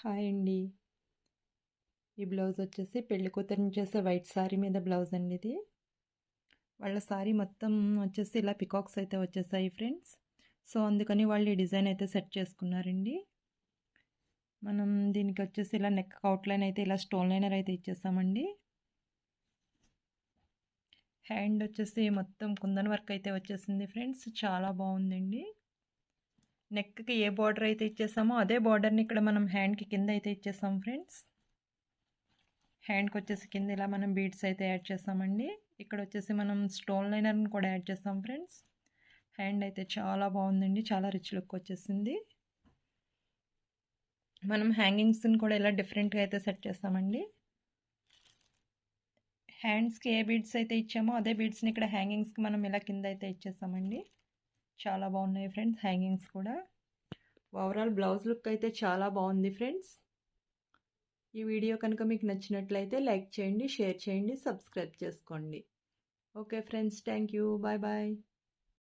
Hi అండి. ఈ blouse వచ్చేసి పెళ్లి కూతురిని చేసే వైట్ సారీ మీద బ్లౌజ్ అండి ఇది. వాళ్ళ సారీ మొత్తం వచ్చేసి ఇలా పికాక్స్ అయితే వచ్చేసాయి ఫ్రెండ్స్. సో అందుకని వాళ్ళు ఈ డిజైన్ అయితే సెట్ చేసుకున్నారండి. మనం దీనికి వచ్చేసి ఇలా నెక్ అవుట్లైన్ అయితే ఇలా స్టోన్ లైనర్ అయితే ఇచ్చేసామండి. హ్యాండ్ వచ్చేసి మొత్తం కుందన్ వర్క్ అయితే వచ్చేసింది ఫ్రెండ్స్, చాలా బాగుందండి. నెక్కి ఏ బార్డర్ అయితే ఇచ్చేసామో అదే బార్డర్ని ఇక్కడ మనం హ్యాండ్కి కింద అయితే ఇచ్చేసాం ఫ్రెండ్స్. హ్యాండ్కి వచ్చేసి కింద ఇలా మనం బీడ్స్ అయితే యాడ్ చేస్తామండి. ఇక్కడ వచ్చేసి మనం స్టోన్ లైనర్ని కూడా యాడ్ చేస్తాం ఫ్రెండ్స్. హ్యాండ్ అయితే చాలా బాగుందండి, చాలా రిచ్ లుక్ వచ్చేసింది. మనం హ్యాంగింగ్స్ని కూడా ఇలా డిఫరెంట్గా అయితే సెట్ చేస్తామండి. హ్యాండ్స్కి ఏ బీడ్స్ అయితే ఇచ్చామో అదే బీడ్స్ని ఇక్కడ హ్యాంగింగ్స్కి మనం ఇలా కింద అయితే ఇచ్చేస్తామండి. చాలా బాగున్నాయి ఫ్రెండ్స్ హ్యాంగింగ్స్ కూడా. ఓవరాల్ బ్లౌజ్ లుక్ అయితే చాలా బాగుంది ఫ్రెండ్స్. ఈ వీడియో కనుక మీకు నచ్చినట్లయితే లైక్ చేయండి, షేర్ చేయండి, సబ్స్క్రైబ్ చేసుకోండి. Okay friends, thank you, bye bye.